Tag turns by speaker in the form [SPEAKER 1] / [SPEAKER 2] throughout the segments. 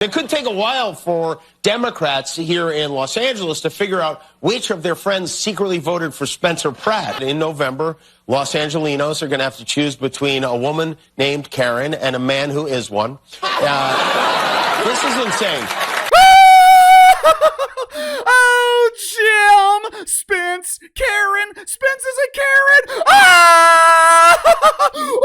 [SPEAKER 1] It could take a while for Democrats here in Los Angeles to figure out which of their friends secretly voted for Spencer Pratt. In November, Los Angelenos are going to have to choose between a woman named Karen and a man who is one. This is insane.
[SPEAKER 2] Oh, Jim! Spence! Karen! Spence is a Karen! Ah! Oh!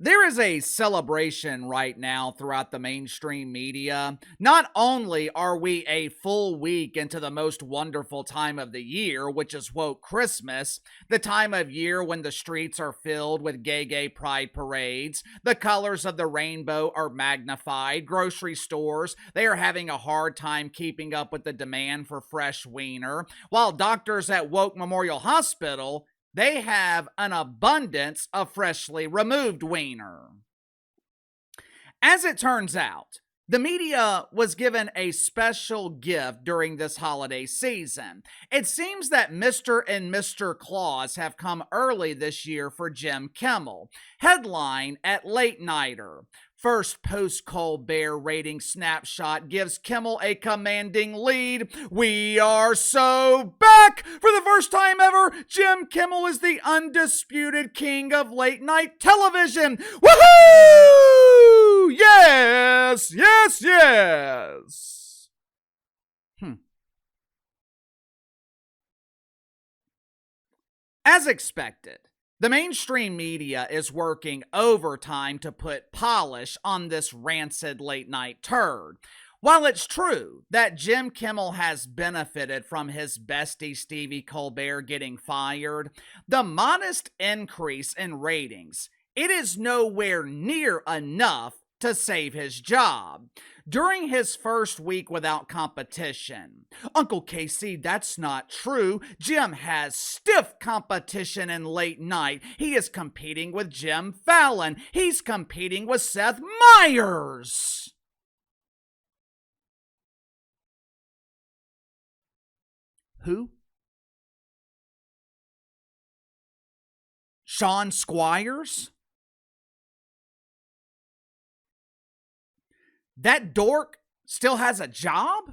[SPEAKER 2] There is a celebration right now throughout the mainstream media. Not only are we a full week into the most wonderful time of the year, which is woke Christmas, the time of year when the streets are filled with gay pride parades, the colors of the rainbow are magnified, grocery stores, they are having a hard time keeping up with the demand for fresh wiener, while doctors at Woke Memorial Hospital, they have an abundance of freshly removed wiener. As it turns out, the media was given a special gift during this holiday season. It seems that Mr. and Mr. Claus have come early this year for Jim Kimmel. Headline at Late Nighter. First post-Colbert rating snapshot gives Kimmel a commanding lead. We are so back! For the first time ever, Jim Kimmel is the undisputed king of late-night television. Woohoo! Yes, yes, yes! As expected, the mainstream media is working overtime to put polish on this rancid late-night turd. While it's true that Jim Kimmel has benefited from his bestie Stephen Colbert getting fired, the modest increase in ratings, it is nowhere near enough to save his job. During his first week without competition, Uncle Casey, that's not true. Jim has stiff competition in late night. He is competing with Jim Fallon. He's competing with Seth Meyers. Who? Sean Squires? That dork still has a job?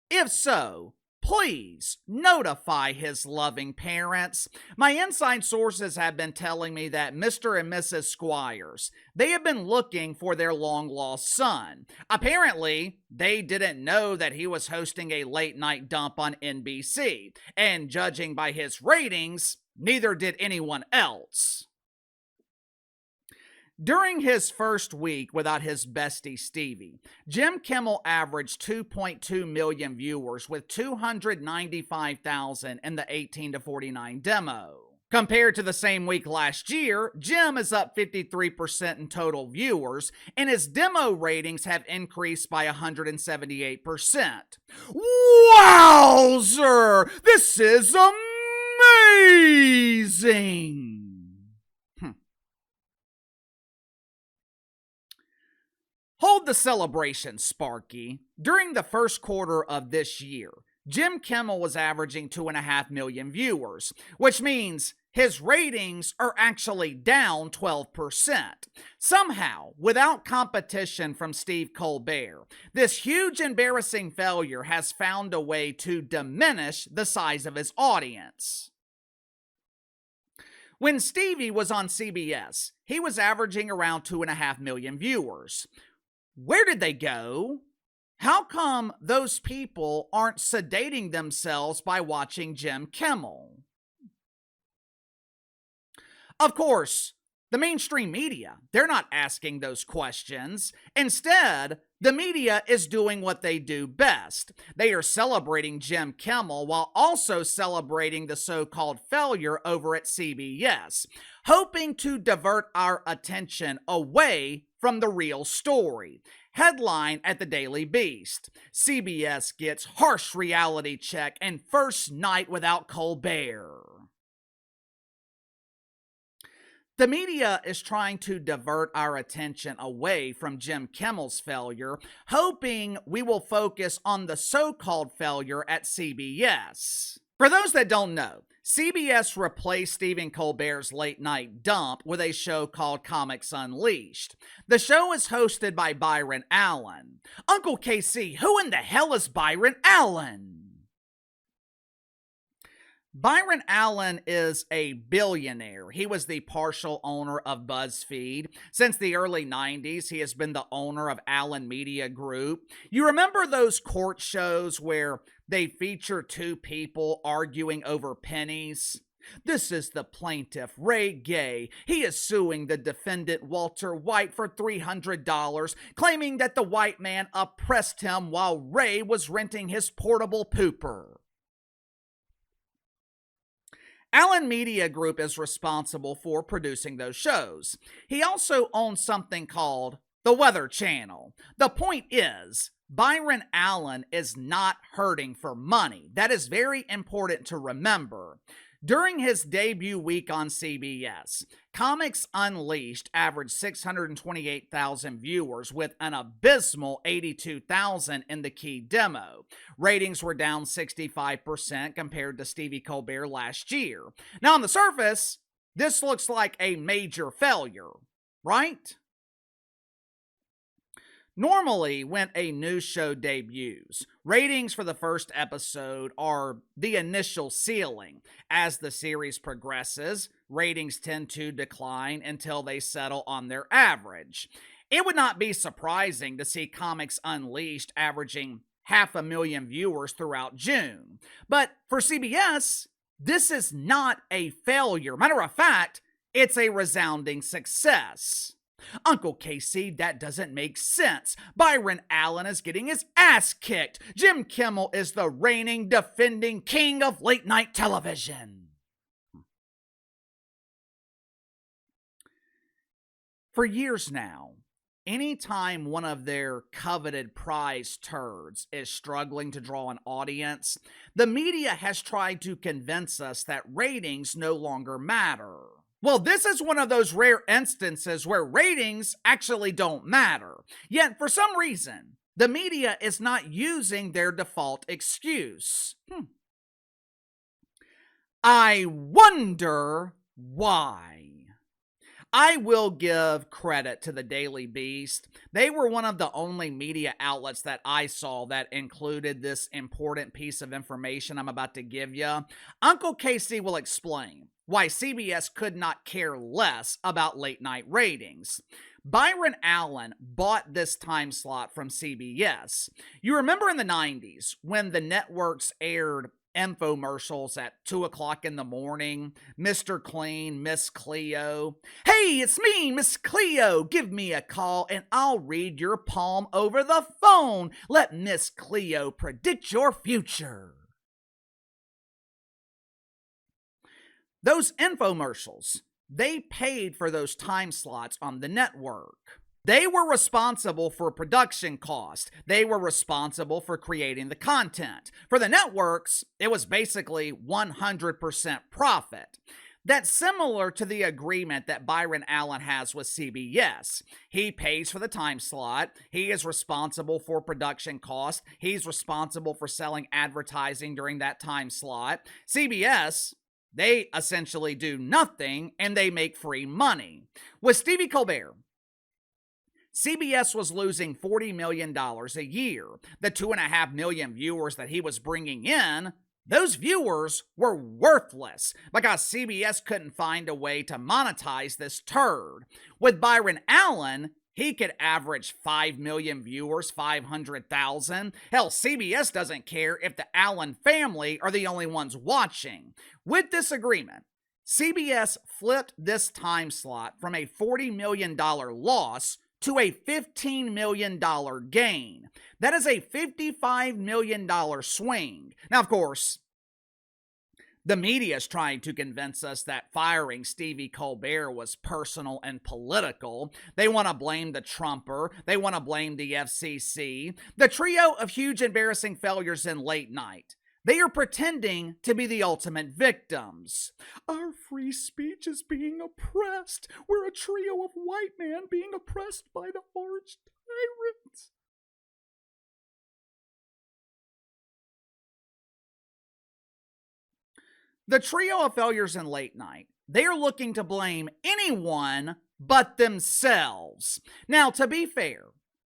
[SPEAKER 2] If so, please notify his loving parents. My inside sources have been telling me that Mr. and Mrs. Squires, they have been looking for their long-lost son. Apparently, they didn't know that he was hosting a late-night dump on NBC, and judging by his ratings, neither did anyone else. During his first week without his bestie Stevie, Jim Kimmel averaged 2.2 million viewers with 295,000 in the 18 to 49 demo. Compared to the same week last year, Jim is up 53% in total viewers, and his demo ratings have increased by 178%. Wowzer! This is amazing! Hold the celebration, Sparky. During the first quarter of this year, Jim Kimmel was averaging 2.5 million viewers, which means his ratings are actually down 12%. Somehow, without competition from Steve Colbert, this huge embarrassing failure has found a way to diminish the size of his audience. When Stevie was on CBS, he was averaging around 2.5 million viewers. Where did they go? How come those people aren't sedating themselves by watching Jim Kimmel? Of course, the mainstream media, they're not asking those questions. Instead, the media is doing what they do best. They are celebrating Jim Kimmel while also celebrating the so-called failure over at CBS, hoping to divert our attention away from the real story. Headline at the Daily Beast. CBS gets harsh reality check and first night without Colbert. The media is trying to divert our attention away from Jim Kimmel's failure, hoping we will focus on the so-called failure at CBS. For those that don't know, CBS replaced Stephen Colbert's late night dump with a show called Comics Unleashed. The show is hosted by Byron Allen. Uncle KC, who in the hell is Byron Allen? Byron Allen is a billionaire. He was the partial owner of BuzzFeed. Since the early 90s, he has been the owner of Allen Media Group. You remember those court shows where they feature two people arguing over pennies? This is the plaintiff, Ray Gay. He is suing the defendant, Walter White, for $300, claiming that the white man oppressed him while Ray was renting his portable pooper. Allen Media Group is responsible for producing those shows. He also owns something called the Weather Channel. The point is, Byron Allen is not hurting for money. That is very important to remember. During his debut week on CBS, Comics Unleashed averaged 628,000 viewers with an abysmal 82,000 in the key demo. Ratings were down 65% compared to Stevie Colbert last year. Now, on the surface, this looks like a major failure, right? Normally, when a news show debuts, ratings for the first episode are the initial ceiling. As the series progresses, ratings tend to decline until they settle on their average. It would not be surprising to see Comics Unleashed averaging 500,000 viewers throughout June. But for CBS, this is not a failure. Matter of fact, it's a resounding success. Uncle KC, that doesn't make sense. Byron Allen is getting his ass kicked. Jim Kimmel is the reigning, defending king of late night television. For years now, anytime one of their coveted prize turds is struggling to draw an audience, the media has tried to convince us that ratings no longer matter. Well, this is one of those rare instances where ratings actually don't matter. Yet, for some reason, the media is not using their default excuse. I wonder why. I will give credit to the Daily Beast. They were one of the only media outlets that I saw that included this important piece of information I'm about to give you. Uncle KC will explain why CBS could not care less about late night ratings. Byron Allen bought this time slot from CBS. You remember in the 90s when the networks aired infomercials at 2 o'clock in the morning? Mr. Clean, Miss Cleo. Hey, it's me, Miss Cleo. Give me a call and I'll read your palm over the phone. Let Miss Cleo predict your future. Those infomercials, they paid for those time slots on the network. They were responsible for production cost. They were responsible for creating the content. For the networks, it was basically 100% profit. That's similar to the agreement that Byron Allen has with CBS. He pays for the time slot. He is responsible for production cost. He's responsible for selling advertising during that time slot. CBS, they essentially do nothing and they make free money. With Stevie Colbert, CBS was losing $40 million a year. The 2.5 million viewers that he was bringing in, those viewers were worthless because CBS couldn't find a way to monetize this turd. With Byron Allen, he could average 5 million viewers, 500,000. Hell, CBS doesn't care if the Allen family are the only ones watching. With this agreement, CBS flipped this time slot from a $40 million loss to a $15 million gain. That is a $55 million swing. Now, of course, the media is trying to convince us that firing Stevie Colbert was personal and political. They want to blame the Trumper. They want to blame the FCC. The trio of huge embarrassing failures in late night. They are pretending to be the ultimate victims. Our free speech is being oppressed. We're a trio of white men being oppressed by the orange tyrants. The trio of failures in late night, they are looking to blame anyone but themselves. Now, to be fair,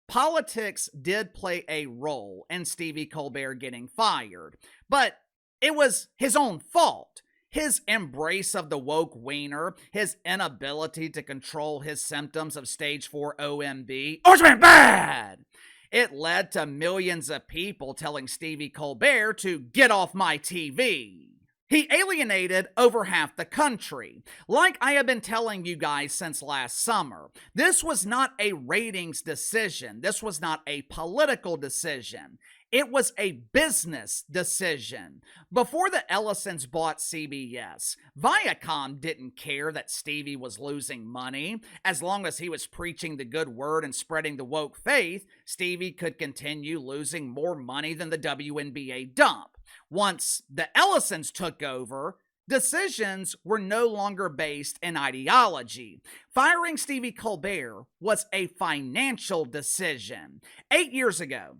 [SPEAKER 2] politics did play a role in Stevie Colbert getting fired, but it was his own fault. His embrace of the woke wiener, his inability to control his symptoms of stage 4 OMB, Orange Man bad! It led to millions of people telling Stevie Colbert to get off my TV. He alienated over half the country. Like I have been telling you guys since last summer, this was not a ratings decision. This was not a political decision. It was a business decision. Before the Ellisons bought CBS, Viacom didn't care that Stevie was losing money. As long as he was preaching the good word and spreading the woke faith, Stevie could continue losing more money than the WNBA dump. Once the Ellisons took over, decisions were no longer based in ideology. Firing Stevie Colbert was a financial decision. 8 years ago,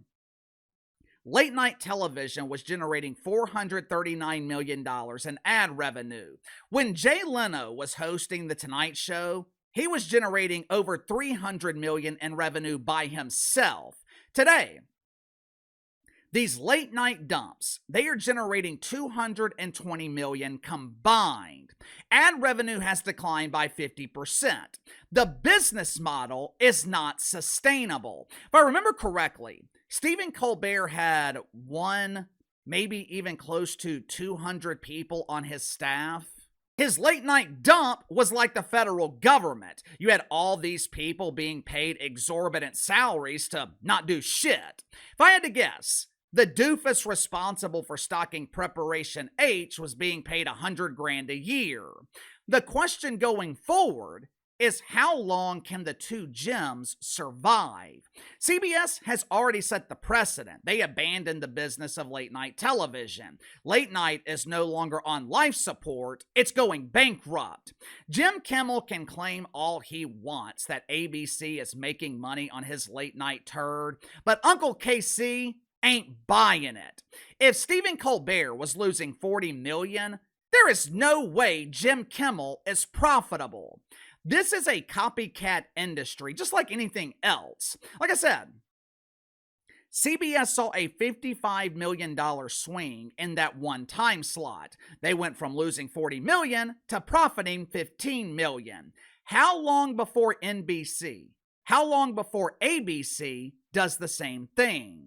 [SPEAKER 2] late night television was generating $439 million in ad revenue. When Jay Leno was hosting The Tonight Show, he was generating over $300 million in revenue by himself. Today, these late night dumps, they are generating $220 million combined. Ad revenue has declined by 50%. The business model is not sustainable. If I remember correctly, Stephen Colbert had one, maybe even close to 200 people on his staff. His late night dump was like the federal government. You had all these people being paid exorbitant salaries to not do shit. If I had to guess, the doofus responsible for stocking Preparation H was being paid $100,000 a year. The question going forward is how long can the two gyms survive? CBS has already set the precedent. They abandoned the business of late night television. Late night is no longer on life support, it's going bankrupt. Jim Kimmel can claim all he wants that ABC is making money on his late night turd, but Uncle KC ain't buying it. If Stephen Colbert was losing $40 million, there is no way Jim Kimmel is profitable. This is a copycat industry, just like anything else. Like I said, CBS saw a $55 million swing in that one time slot. They went from losing $40 million to profiting $15 million. How long before NBC? How long before ABC does the same thing?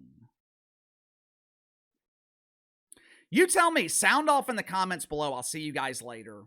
[SPEAKER 2] You tell me. Sound off in the comments below. I'll see you guys later.